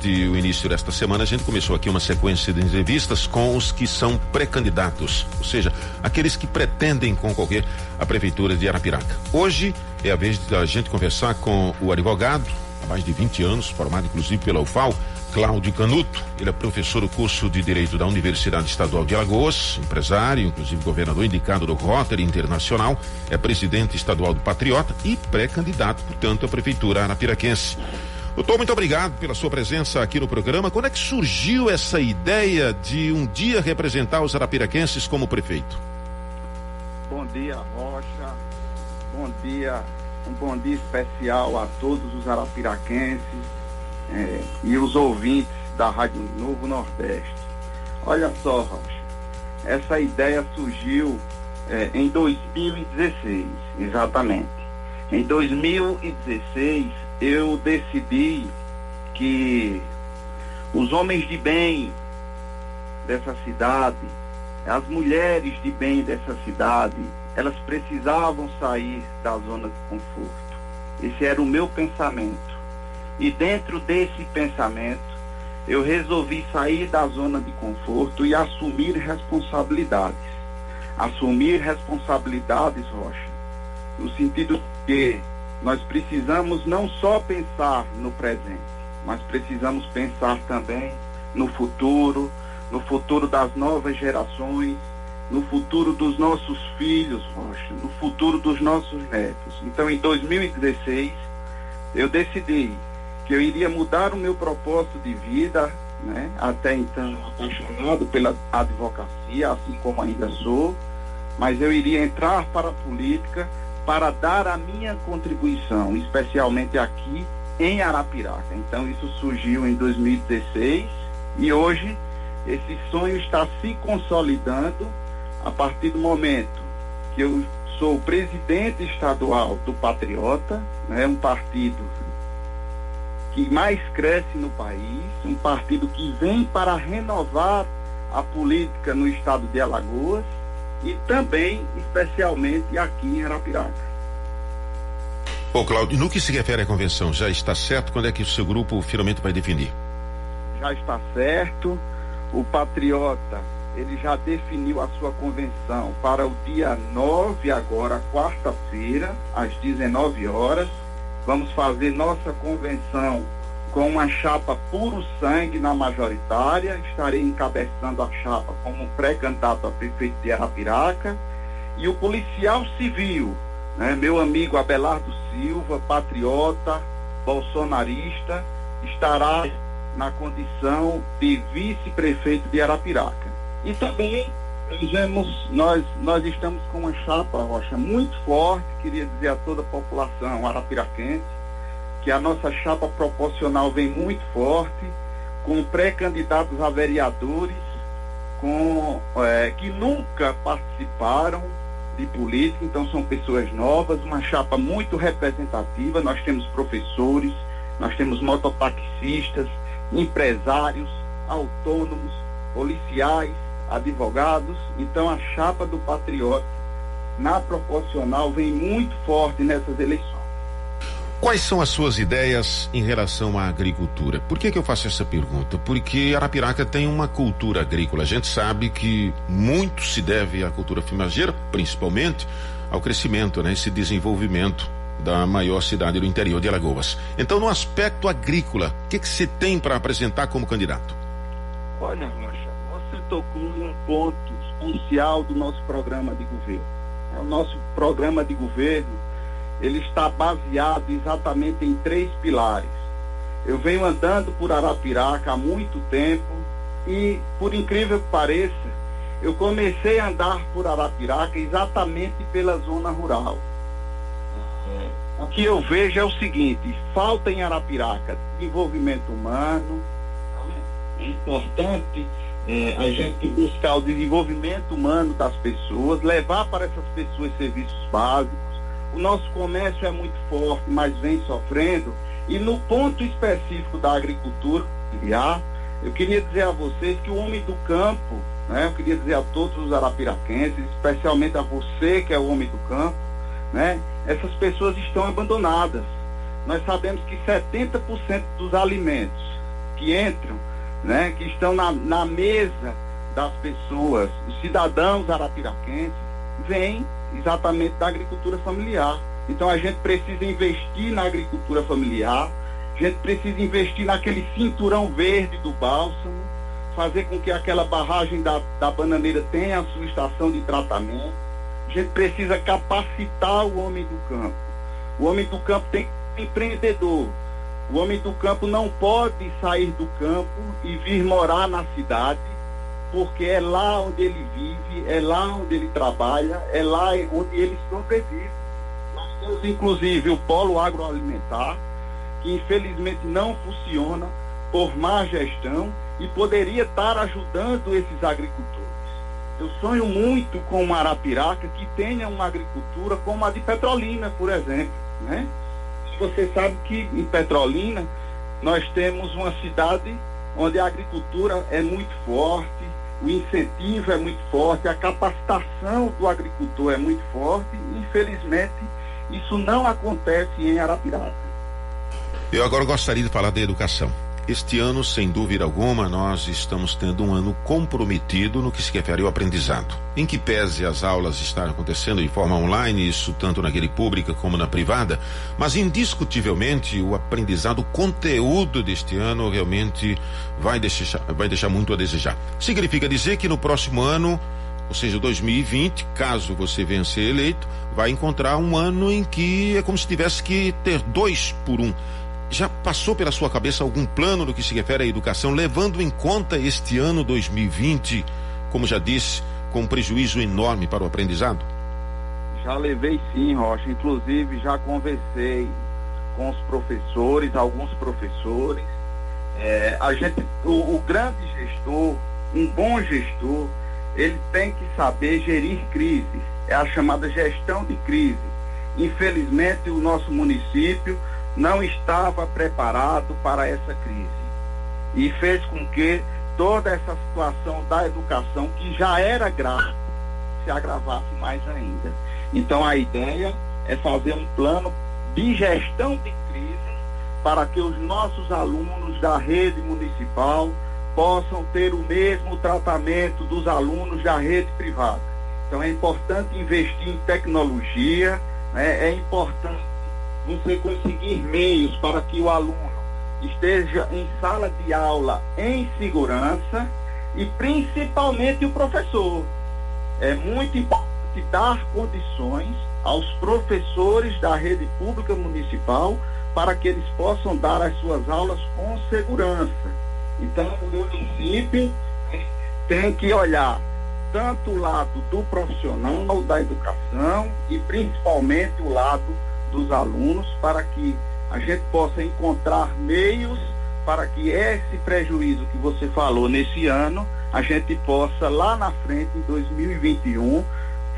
desde o início desta semana, a gente começou aqui uma sequência de entrevistas com os que são pré-candidatos, ou seja, aqueles que pretendem concorrer à Prefeitura de Arapiraca. Hoje é a vez da gente conversar com o advogado, há mais de 20 anos, formado inclusive pela UFAL, Cláudio Canuto. Ele é professor do curso de Direito da Universidade Estadual de Alagoas, empresário, inclusive governador indicado do Rotary Internacional, é presidente estadual do Patriota e pré-candidato, portanto, à Prefeitura arapiraquense. Doutor, muito obrigado pela sua presença aqui no programa. Quando é que surgiu essa ideia de um dia representar os arapiraquenses como prefeito? Bom dia, Rocha. Bom dia, um bom dia especial a todos os arapiraquenses e os ouvintes da Rádio Novo Nordeste. Olha só, Rocha, essa ideia surgiu em 2016, exatamente. Em 2016, eu decidi que os homens de bem dessa cidade, as mulheres de bem dessa cidade, elas precisavam sair da zona de conforto. Esse era o meu pensamento. E dentro desse pensamento, eu resolvi sair da zona de conforto e assumir responsabilidades. Assumir responsabilidades, Rocha, no sentido que nós precisamos não só pensar no presente, mas precisamos pensar também no futuro das novas gerações, no futuro dos nossos filhos, Rocha, no futuro dos nossos netos. Então, em 2016, eu decidi que eu iria mudar o meu propósito de vida, né? Até então apaixonado pela advocacia, assim como ainda sou, mas eu iria entrar para a política para dar a minha contribuição, especialmente aqui em Arapiraca. Então isso surgiu em 2016 e hoje esse sonho está se consolidando a partir do momento que eu sou presidente estadual do Patriota, né? Um partido que mais cresce no país, um partido que vem para renovar a política no estado de Alagoas e também, especialmente, aqui em Arapiraca. Ô, Cláudio, no que se refere à convenção, já está certo? Quando é que o seu grupo finalmente vai definir? Já está certo. O Patriota, ele já definiu a sua convenção para o dia 9, agora, quarta-feira, às 19 horas. Vamos fazer nossa convenção com uma chapa puro sangue na majoritária. Estarei encabeçando a chapa como pré-candidato a prefeito de Arapiraca. E o policial civil, né, meu amigo Abelardo Silva, patriota, bolsonarista, estará na condição de vice-prefeito de Arapiraca. E também nós estamos com uma chapa, Rocha, muito forte. Queria dizer a toda a população arapiraquense que a nossa chapa proporcional vem muito forte, com pré-candidatos a vereadores que nunca participaram de política, então são pessoas novas, uma chapa muito representativa. Nós temos professores, nós temos mototaxistas, empresários, autônomos, policiais, advogados. Então a chapa do Patriota na proporcional vem muito forte nessas eleições. Quais são as suas ideias em relação à agricultura? Por que eu faço essa pergunta? Porque Arapiraca tem uma cultura agrícola. A gente sabe que muito se deve à cultura fumigeira, principalmente ao crescimento, né? Esse desenvolvimento da maior cidade do interior de Alagoas. Então, no aspecto agrícola, o que você tem para apresentar como candidato? Olha, Rocha, você tocou em um ponto essencial do nosso programa de governo. O nosso programa de governo, ele está baseado exatamente em 3 pilares. Eu venho andando por Arapiraca há muito tempo e, por incrível que pareça, eu comecei a andar por Arapiraca exatamente pela zona rural. O que eu vejo é o seguinte: falta em Arapiraca desenvolvimento humano. É importante a gente buscar o desenvolvimento humano das pessoas, levar para essas pessoas serviços básicos. O nosso comércio é muito forte, mas vem sofrendo. E no ponto específico da agricultura, eu queria dizer a vocês que o homem do campo, né, eu queria dizer a todos os arapiraquenses, especialmente a você que é o homem do campo, né, essas pessoas estão abandonadas. Nós sabemos que 70% dos alimentos que entram, né, que estão na mesa das pessoas, os cidadãos arapiraquenses, vêm exatamente da agricultura familiar. Então a gente precisa investir na agricultura familiar, a gente precisa investir naquele cinturão verde do bálsamo, fazer com que aquela barragem da bananeira tenha a sua estação de tratamento. A gente precisa capacitar o homem do campo. O homem do campo tem que ser empreendedor. O homem do campo não pode sair do campo e vir morar na cidade, porque é lá onde ele vive, é lá onde ele trabalha, é lá onde ele sobrevive. Nós temos inclusive o polo agroalimentar, que infelizmente não funciona por má gestão e poderia estar ajudando esses agricultores. Eu sonho muito com uma Arapiraca que tenha uma agricultura como a de Petrolina, por exemplo, né? Você sabe que em Petrolina nós temos uma cidade onde a agricultura é muito forte, o incentivo é muito forte, a capacitação do agricultor é muito forte e, infelizmente, isso não acontece em Arapiraca. Eu agora gostaria de falar da educação. Este ano, sem dúvida alguma, nós estamos tendo um ano comprometido no que se refere ao aprendizado. Em que pese as aulas estarem acontecendo de forma online, isso tanto na rede pública como na privada, mas indiscutivelmente o aprendizado, o conteúdo deste ano realmente vai deixar muito a desejar. Significa dizer que no próximo ano, ou seja, 2020, caso você venha ser eleito, vai encontrar um ano em que é como se tivesse que ter 2 por 1. Já passou pela sua cabeça algum plano no que se refere à educação, levando em conta este ano 2020, como já disse, com um prejuízo enorme para o aprendizado? Já levei sim, Rocha. Inclusive já conversei com os professores, alguns professores. O grande gestor, um bom gestor, ele tem que saber gerir crises. É a chamada gestão de crise. Infelizmente, o nosso município não estava preparado para essa crise e fez com que toda essa situação da educação, que já era grave, se agravasse mais ainda. Então a ideia é fazer um plano de gestão de crise para que os nossos alunos da rede municipal possam ter o mesmo tratamento dos alunos da rede privada. Então é importante investir em tecnologia, né? É importante você conseguir meios para que o aluno esteja em sala de aula em segurança e principalmente o professor. É muito importante dar condições aos professores da rede pública municipal para que eles possam dar as suas aulas com segurança. Então, o município tem que olhar tanto o lado do profissional da educação e principalmente o lado dos alunos, para que a gente possa encontrar meios para que esse prejuízo que você falou nesse ano, a gente possa lá na frente, em 2021,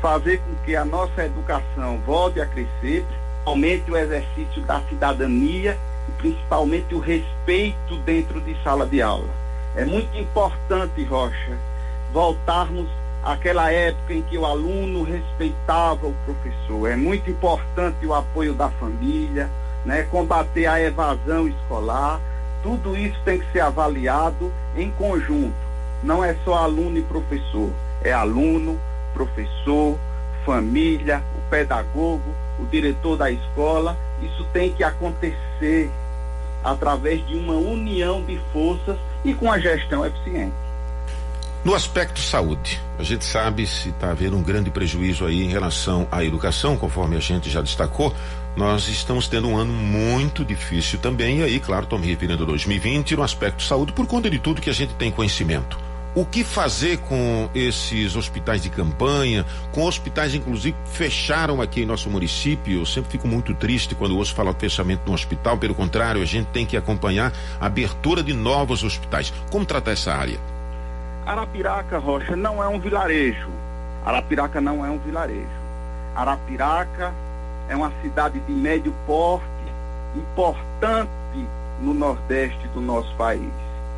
fazer com que a nossa educação volte a crescer, aumente o exercício da cidadania e principalmente o respeito dentro de sala de aula. É muito importante, Rocha, voltarmos àquela época em que o aluno respeitava o professor. É muito importante o apoio da família, né? Combater a evasão escolar. Tudo isso tem que ser avaliado em conjunto. Não é só aluno e professor, é aluno, professor, família, o pedagogo, o diretor da escola. Isso tem que acontecer através de uma união de forças e com a gestão eficiente. No aspecto saúde, a gente sabe se está havendo um grande prejuízo aí em relação à educação, conforme a gente já destacou. Nós estamos tendo um ano muito difícil também, e aí, claro, estou me referindo a 2020 no aspecto saúde, por conta de tudo que a gente tem conhecimento. O que fazer com esses hospitais de campanha, com hospitais, inclusive, que fecharam aqui em nosso município? Eu sempre fico muito triste quando ouço falar de fechamento de um hospital. Pelo contrário, a gente tem que acompanhar a abertura de novos hospitais. Como tratar essa área? Arapiraca, Rocha, não é um vilarejo. Arapiraca não é um vilarejo. Arapiraca é uma cidade de médio porte, importante no nordeste do nosso país.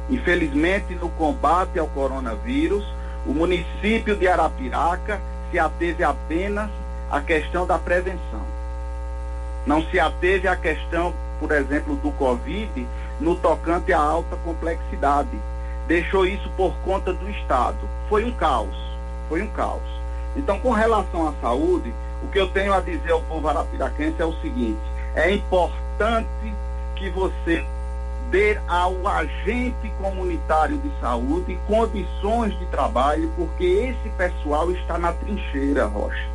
Infelizmente, no combate ao coronavírus, o município de Arapiraca se ateve apenas à questão da prevenção. Não se ateve à questão, por exemplo, do Covid, no tocante à alta complexidade. Deixou isso por conta do Estado. Foi um caos. Então, com relação à saúde, o que eu tenho a dizer ao povo arapiraquense é o seguinte: é importante que você dê ao agente comunitário de saúde condições de trabalho, porque esse pessoal está na trincheira, Rocha.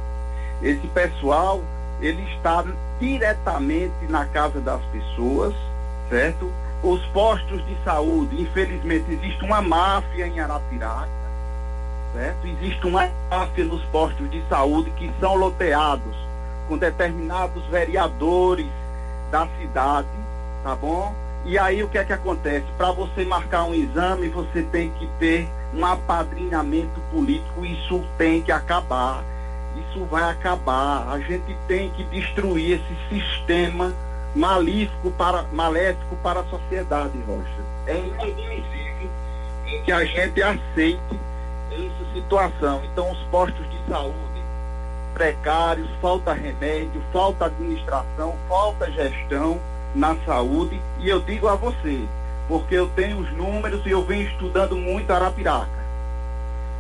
Esse pessoal, ele está diretamente na casa das pessoas, certo? Os postos de saúde, infelizmente, existe uma máfia em Arapiraca, certo? Existe uma máfia nos postos de saúde que são loteados com determinados vereadores da cidade, tá bom? E aí o que é que acontece? Para você marcar um exame, você tem que ter um apadrinhamento político. Isso tem que acabar. Isso vai acabar. A gente tem que destruir esse sistema maléfico para a sociedade, Rocha. É inadmissível que a gente aceite essa situação. Então, os postos de saúde precários, falta remédio, falta administração, falta gestão na saúde. E eu digo a você, porque eu tenho os números e eu venho estudando muito Arapiraca.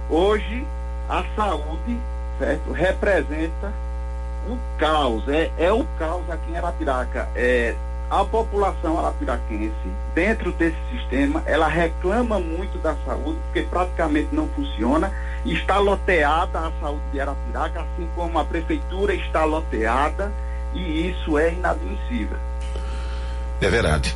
Hoje, a saúde, certo, representa um caos, é o caos aqui em Arapiraca. A população arapiraquense, dentro desse sistema, ela reclama muito da saúde, porque praticamente não funciona. Está loteada a saúde de Arapiraca, assim como a prefeitura está loteada, e isso é inadmissível. É verdade.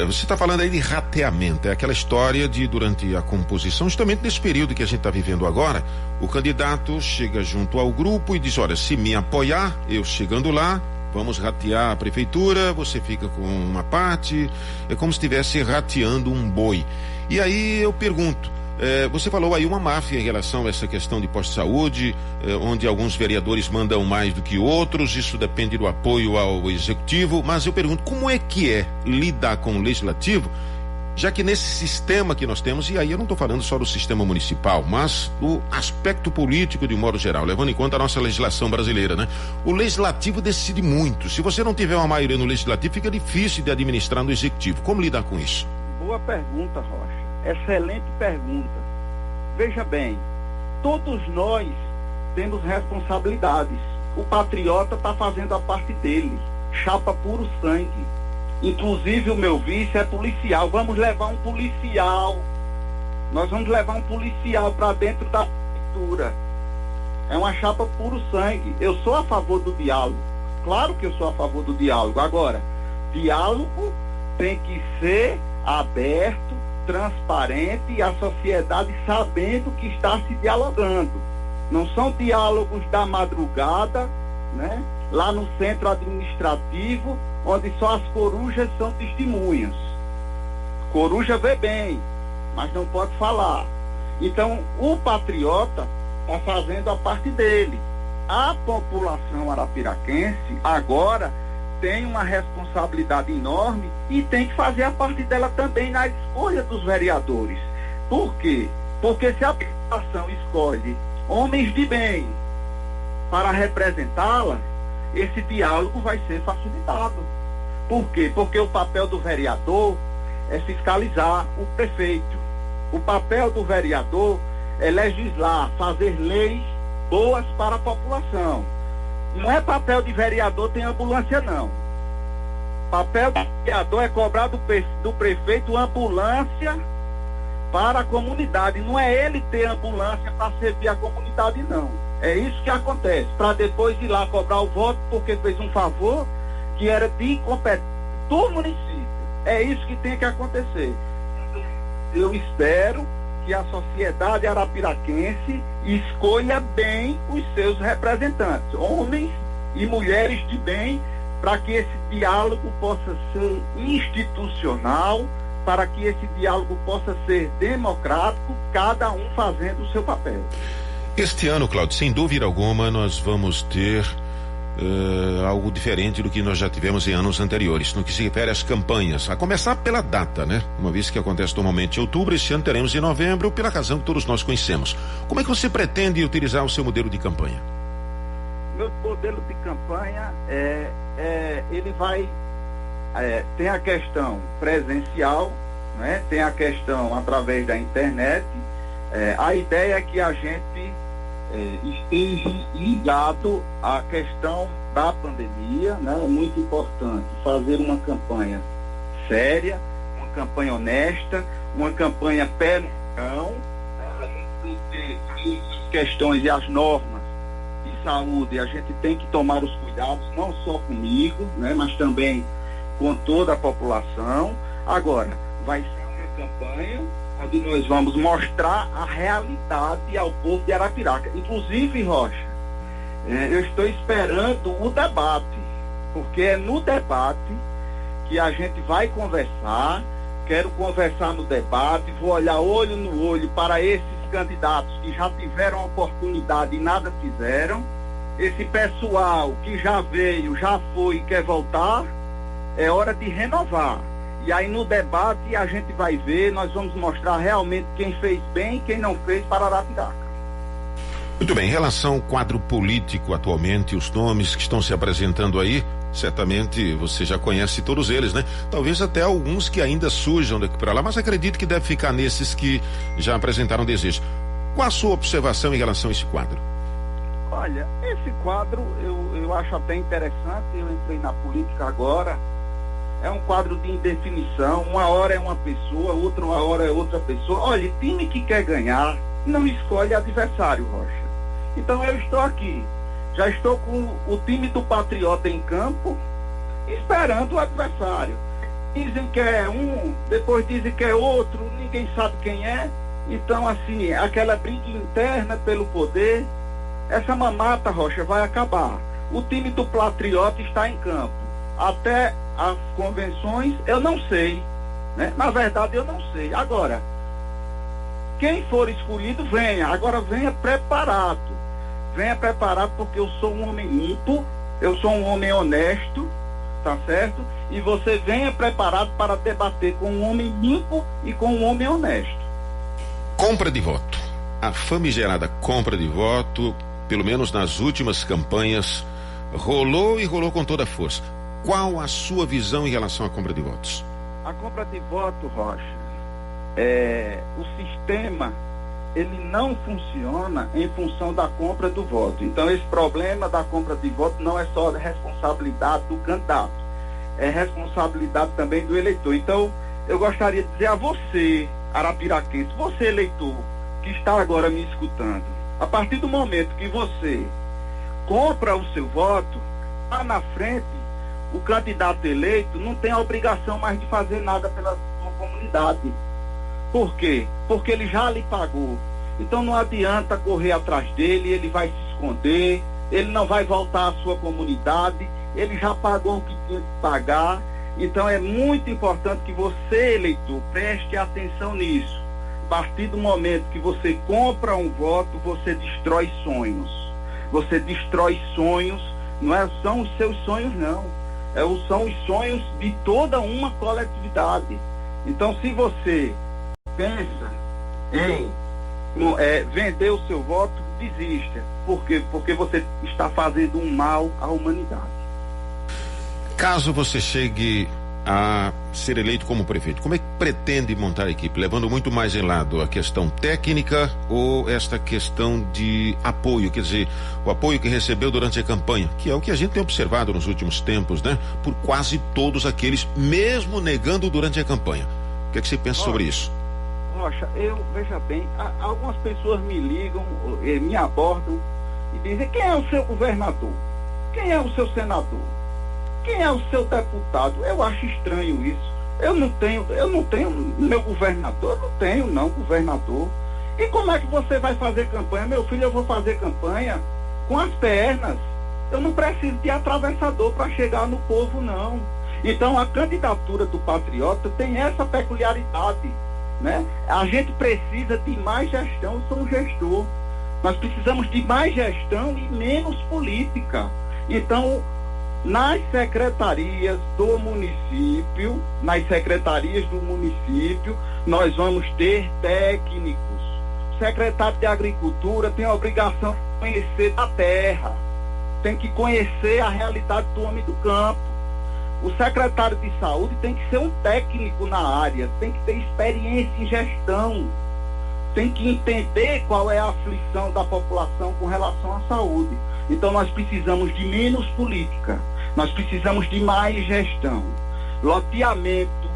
Você está falando aí de rateamento, é aquela história de, durante a composição, justamente nesse período que a gente está vivendo agora, o candidato chega junto ao grupo e diz: olha, se me apoiar, eu chegando lá, vamos ratear a prefeitura, você fica com uma parte, é como se estivesse rateando um boi. E aí eu pergunto, você falou aí uma máfia em relação a essa questão de posto-saúde, onde alguns vereadores mandam mais do que outros, isso depende do apoio ao executivo, mas eu pergunto, como é que é lidar com o legislativo, já que nesse sistema que nós temos, e aí eu não estou falando só do sistema municipal, mas do aspecto político de um modo geral, levando em conta a nossa legislação brasileira, né? O legislativo decide muito. Se você não tiver uma maioria no legislativo, fica difícil de administrar no executivo. Como lidar com isso? Boa pergunta, Rocha. Excelente pergunta. Veja bem, todos nós temos responsabilidades. O patriota está fazendo a parte dele. Chapa puro sangue. Inclusive o meu vice é policial. Vamos levar um policial. Nós vamos levar um policial para dentro da prefeitura. É uma chapa puro sangue. Eu sou a favor do diálogo. Claro que eu sou a favor do diálogo. Agora, diálogo tem que ser aberto, transparente, e a sociedade sabendo que está se dialogando. Não são diálogos da madrugada, né? Lá no centro administrativo, onde só as corujas são testemunhas. Coruja vê bem, mas não pode falar. Então, o patriota está fazendo a parte dele. A população arapiraquense agora tem uma responsabilidade enorme e tem que fazer a parte dela também na escolha dos vereadores. Por quê? Porque se a população escolhe homens de bem para representá-la, esse diálogo vai ser facilitado. Por quê? Porque o papel do vereador é fiscalizar o prefeito. O papel do vereador é legislar, fazer leis boas para a população. Não é papel de vereador ter ambulância, não. Papel do vereador é cobrar do prefeito ambulância para a comunidade. Não é ele ter ambulância para servir a comunidade, não. É isso que acontece. Para depois ir lá cobrar o voto porque fez um favor que era de incompetência do município. É isso que tem que acontecer. Eu espero que a sociedade arapiraquense escolha bem os seus representantes, homens e mulheres de bem, para que esse diálogo possa ser institucional, para que esse diálogo possa ser democrático, cada um fazendo o seu papel. Este ano, Cláudio, sem dúvida alguma, nós vamos ter algo diferente do que nós já tivemos em anos anteriores, no que se refere às campanhas, a começar pela data, né? Uma vez que acontece normalmente em outubro, esse ano teremos em novembro, pela razão que todos nós conhecemos. Como é que você pretende utilizar o seu modelo de campanha? Meu modelo de campanha ele vai tem a questão presencial, né? Tem a questão através da internet. A ideia é que a gente esteja ligado à questão da pandemia, né? É muito importante fazer uma campanha séria, uma campanha honesta, uma campanha pé no chão, as questões e as normas de saúde, a gente tem que tomar os cuidados, não só comigo, né, mas também com toda a população. Agora, vai ser uma campanha onde nós vamos mostrar a realidade ao povo de Arapiraca. Inclusive, Rocha, eu estou esperando o debate, porque é no debate que a gente vai conversar. Quero conversar no debate, vou olhar olho no olho para esses candidatos que já tiveram a oportunidade e nada fizeram. Esse pessoal que já veio, já foi e quer voltar, é hora de renovar. E aí no debate a gente vai ver, nós vamos mostrar realmente quem fez bem e quem não fez para Arapiraca. Muito bem, em relação ao quadro político atualmente, os nomes que estão se apresentando aí, certamente você já conhece todos eles, né? Talvez até alguns que ainda surjam daqui para lá, mas acredito que deve ficar nesses que já apresentaram desejo. Qual a sua observação em relação a esse quadro? Olha, esse quadro eu acho até interessante. Eu entrei na política agora. É um quadro de indefinição. Uma hora é uma pessoa, outra hora é outra pessoa. Olha, time que quer ganhar não escolhe adversário, Rocha. Então eu estou aqui. Já estou com o time do Patriota em campo, esperando o adversário. Dizem que é um, depois dizem que é outro, ninguém sabe quem é. Então, assim, aquela briga interna pelo poder, essa mamata, Rocha, vai acabar. O time do Patriota está em campo. Até as convenções, eu não sei, né? Na verdade, eu não sei. Agora, quem for escolhido, venha. Agora, venha preparado. Venha preparado, porque eu sou um homem limpo, eu sou um homem honesto, tá certo? E você venha preparado para debater com um homem limpo e com um homem honesto. Compra de voto. A famigerada compra de voto, pelo menos nas últimas campanhas, rolou e rolou com toda a força. Qual a sua visão em relação à compra de votos? A compra de voto, Rocha, o sistema, ele não funciona em função da compra do voto. Então, esse problema da compra de voto não é só responsabilidade do candidato, é responsabilidade também do eleitor. Então, eu gostaria de dizer a você, arapiraquense, você eleitor, que está agora me escutando, a partir do momento que você compra o seu voto, lá na frente, o candidato eleito não tem a obrigação mais de fazer nada pela sua comunidade. Por quê? Porque ele já lhe pagou. Então não adianta correr atrás dele, ele vai se esconder, ele não vai voltar à sua comunidade, ele já pagou o que tinha que pagar. Então é muito importante que você, eleitor, preste atenção nisso. A partir do momento que você compra um voto, você destrói sonhos. Você destrói sonhos, são os seus sonhos não. São os sonhos de toda uma coletividade. Então se você pensa em vender o seu voto, desista. Por quê? Porque você está fazendo um mal à humanidade. Caso você chegue a ser eleito como prefeito, como é que pretende montar a equipe? Levando muito mais em lado a questão técnica ou esta questão de apoio, quer dizer, o apoio que recebeu durante a campanha, que é o que a gente tem observado nos últimos tempos, né? Por quase todos aqueles, mesmo negando durante a campanha. O que é que você pensa sobre isso? Rocha, veja bem, algumas pessoas me ligam, me abordam e dizem: quem é o seu governador? Quem é o seu senador? Quem é o seu deputado? Eu acho estranho isso. Eu não tenho meu governador, eu não tenho governador. E como é que você vai fazer campanha? Meu filho, eu vou fazer campanha com as pernas. Eu não preciso de atravessador para chegar no povo, não. Então a candidatura do Patriota tem essa peculiaridade, né? A gente precisa de mais gestão. Eu sou um gestor. Nós precisamos de mais gestão e menos política. Então, nas secretarias do município, nós vamos ter técnicos. O secretário de Agricultura tem a obrigação de conhecer a terra, tem que conhecer a realidade do homem do campo. O secretário de saúde tem que ser um técnico na área, tem que ter experiência em gestão, tem que entender qual é a aflição da população com relação à saúde. Então nós precisamos de menos política, nós precisamos de mais gestão. Loteamento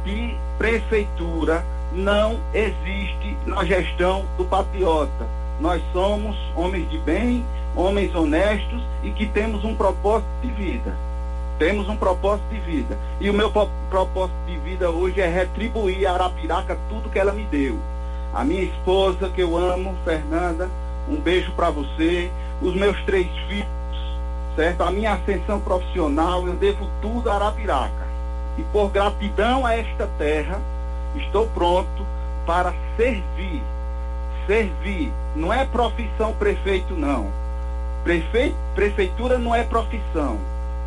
de prefeitura não existe na gestão do patriota. Nós somos homens de bem, homens honestos e que temos um propósito de vida. Temos um propósito de vida. E o meu propósito de vida hoje é retribuir a Arapiraca tudo que ela me deu. A minha esposa, que eu amo, Fernanda, um beijo para você. Os meus 3 filhos, certo? A minha ascensão profissional, eu devo tudo a Arapiraca. E por gratidão a esta terra, estou pronto para servir. Servir. Não é profissão prefeito, não. Prefeitura não é profissão.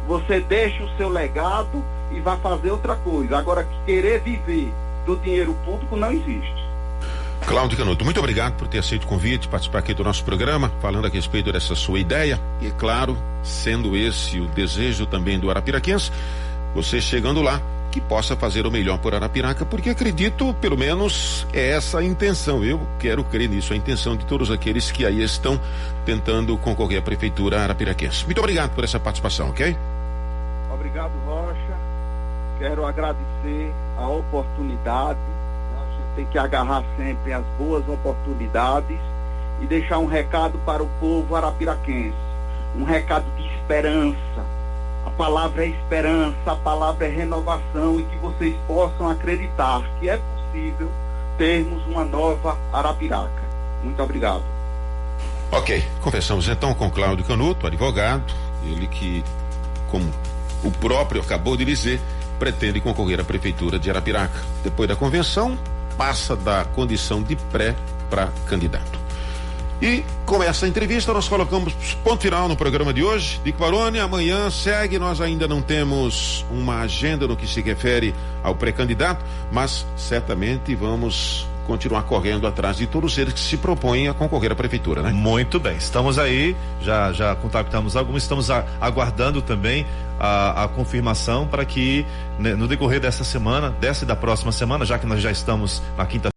Você deixa o seu legado e vai fazer outra coisa. Agora, querer viver do dinheiro público não existe. Cláudio Canuto, muito obrigado por ter aceito o convite, participar aqui do nosso programa, falando a respeito dessa sua ideia. E, claro, sendo esse o desejo também do arapiraquense, você chegando lá, que possa fazer o melhor por Arapiraca, porque acredito, pelo menos, é essa a intenção. Eu quero crer nisso, a intenção de todos aqueles que aí estão tentando concorrer à prefeitura arapiraquense. Muito obrigado por essa participação, ok? Obrigado, Rocha. Quero agradecer a oportunidade. A gente tem que agarrar sempre as boas oportunidades e deixar um recado para o povo arapiraquense. Um recado de esperança. A palavra é esperança, a palavra é renovação, e que vocês possam acreditar que é possível termos uma nova Arapiraca. Muito obrigado. Ok, conversamos então com Cláudio Canuto, advogado, ele que, como o próprio acabou de dizer, pretende concorrer à prefeitura de Arapiraca. Depois da convenção, passa da condição de pré para candidato. E com essa entrevista nós colocamos ponto final no programa de hoje. Dick Baroni, amanhã segue, nós ainda não temos uma agenda no que se refere ao pré-candidato, mas certamente vamos continuar correndo atrás de todos eles que se propõem a concorrer à prefeitura, né? Muito bem, estamos aí, já contactamos alguns, estamos aguardando também a confirmação para que, né, no decorrer dessa semana, dessa e da próxima semana, já que nós já estamos na quinta